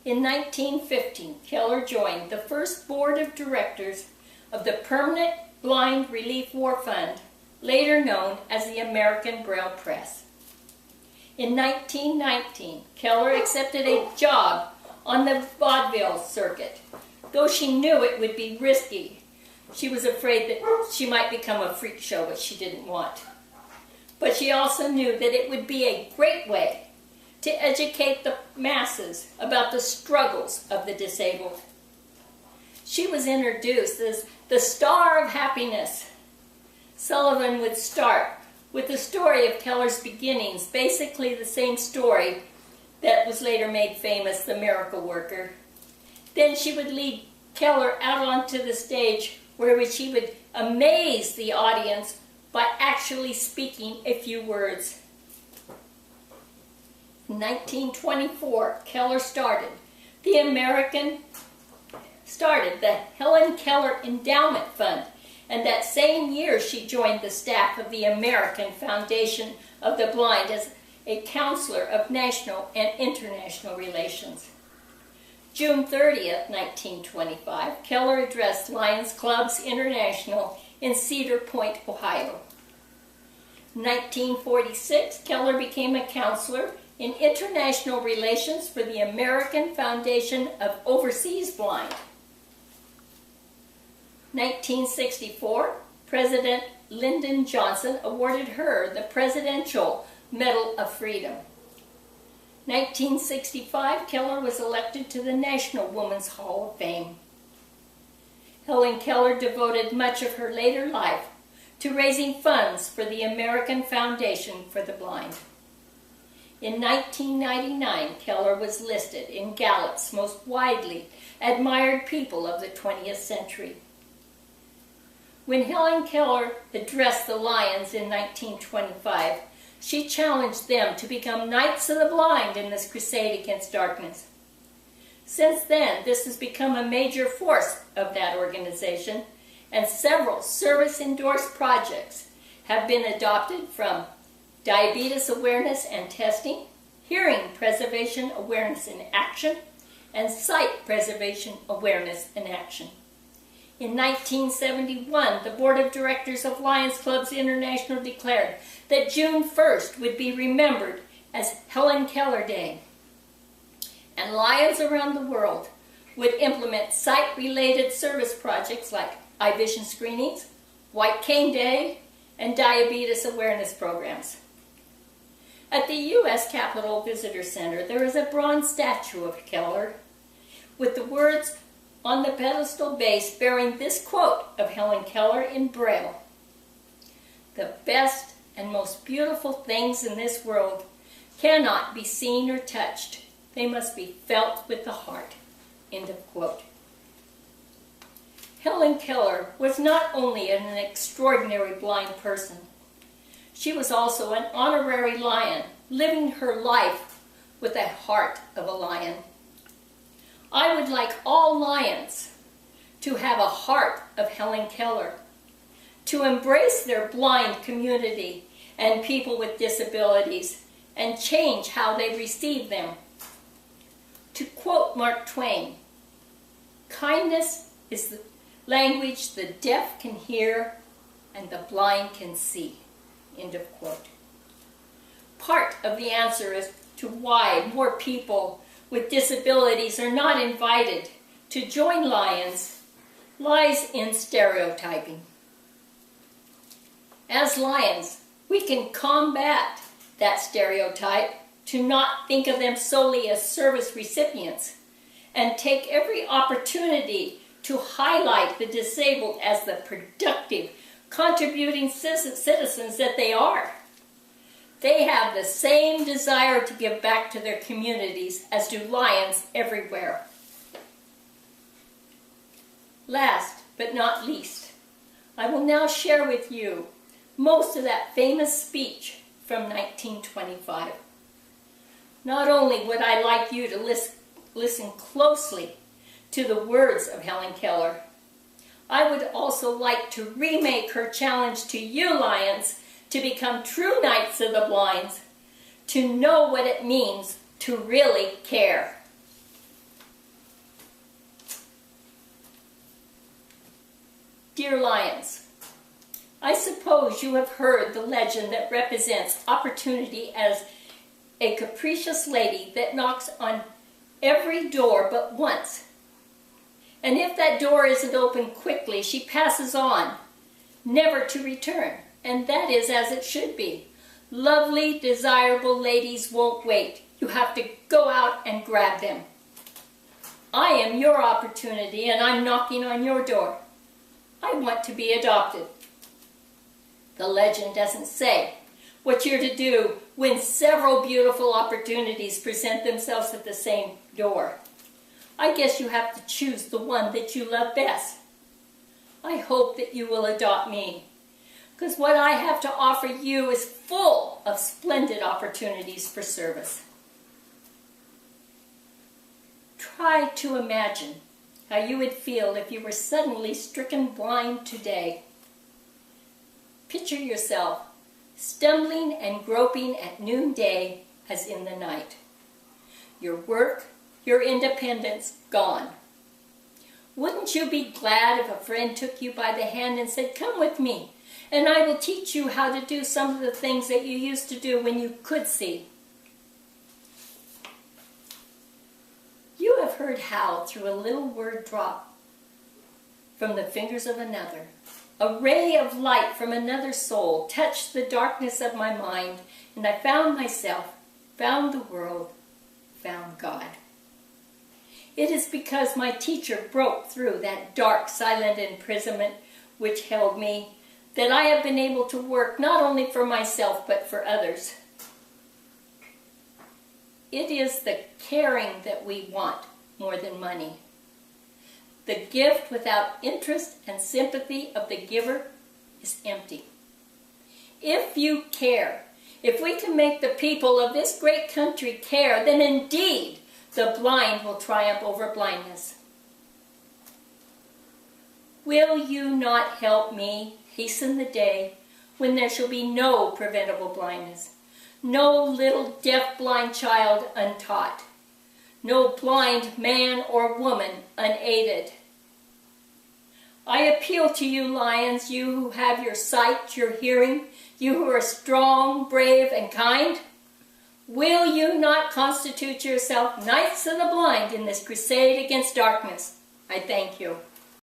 In 1915, Keller joined the first board of directors of the Permanent Blind Relief War Fund, later known as the American Braille Press. In 1919, Keller accepted a job on the vaudeville circuit. Though she knew it would be risky, she was afraid that she might become a freak show, which she didn't want. But she also knew that it would be a great way to educate the masses about the struggles of the disabled. She was introduced as the star of happiness. Sullivan would start with the story of Keller's beginnings, basically the same story that was later made famous, The Miracle Worker. Then she would lead Keller out onto the stage where she would amaze the audience by actually speaking a few words. In 1924, Keller started the Helen Keller Endowment Fund, and that same year she joined the staff of the American Foundation of the Blind as a counselor of national and international relations. June 30th, 1925, Keller addressed Lions Clubs International in Cedar Point, Ohio. In 1946, Keller became a counselor in international relations for the American Foundation of Overseas Blind. 1964, President Lyndon Johnson awarded her the Presidential Medal of Freedom. 1965, Keller was elected to the National Women's Hall of Fame. Helen Keller devoted much of her later life to raising funds for the American Foundation for the Blind. In 1999, Keller was listed in Gallup's most widely admired people of the 20th century. When Helen Keller addressed the Lions in 1925, she challenged them to become Knights of the Blind in this crusade against darkness. Since then, this has become a major force of that organization, and several service-endorsed projects have been adopted, from diabetes awareness and testing, hearing preservation awareness in action, and sight preservation awareness in action. In 1971, the Board of Directors of Lions Clubs International declared that June 1st would be remembered as Helen Keller Day, and Lions around the world would implement sight-related service projects like eye vision screenings, White Cane Day, and diabetes awareness programs. At the U.S. Capitol Visitor Center, there is a bronze statue of Keller with the words on the pedestal base bearing this quote of Helen Keller in Braille: "The best and most beautiful things in this world cannot be seen or touched. They must be felt with the heart." End of quote. Helen Keller was not only an extraordinary blind person, she was also an honorary lion, living her life with the heart of a lion. I would like all lions to have a heart of Helen Keller, to embrace their blind community and people with disabilities and change how they receive them. To quote Mark Twain, "Kindness is the language the deaf can hear and the blind can see." End of quote. Part of the answer as to why more people with disabilities are not invited to join Lions lies in stereotyping. As Lions, we can combat that stereotype to not think of them solely as service recipients and take every opportunity to highlight the disabled as the productive, contributing citizens that they are. They have the same desire to give back to their communities as do Lions everywhere. Last but not least, I will now share with you most of that famous speech from 1925. Not only would I like you to listen closely to the words of Helen Keller, I would also like to remake her challenge to you, Lions, to become true Knights of the Blind, to know what it means to really care. Dear lions, I suppose you have heard the legend that represents opportunity as a capricious lady that knocks on every door but once. And if that door isn't opened quickly, she passes on, never to return. And that is as it should be. Lovely, desirable ladies won't wait. You have to go out and grab them. I am your opportunity, and I'm knocking on your door. I want to be adopted. The legend doesn't say what you're to do when several beautiful opportunities present themselves at the same door. I guess you have to choose the one that you love best. I hope that you will adopt me, because what I have to offer you is full of splendid opportunities for service. Try to imagine how you would feel if you were suddenly stricken blind today. Picture yourself stumbling and groping at noonday as in the night. Your work, your independence, gone. Wouldn't you be glad if a friend took you by the hand and said, "Come with me, and I will teach you how to do some of the things that you used to do when you could see"? You have heard how, through a little word drop from the fingers of another, a ray of light from another soul touched the darkness of my mind, and I found myself, found the world, found God. It is because my teacher broke through that dark, silent imprisonment which held me that I have been able to work not only for myself but for others. It is the caring that we want more than money. The gift without interest and sympathy of the giver is empty. If you care, if we can make the people of this great country care, then indeed the blind will triumph over blindness. Will you not help me hasten the day when there shall be no preventable blindness, no little deaf-blind child untaught, no blind man or woman unaided? I appeal to you, lions, you who have your sight, your hearing, you who are strong, brave, and kind. Will you not constitute yourself knights of the blind in this crusade against darkness? I thank you.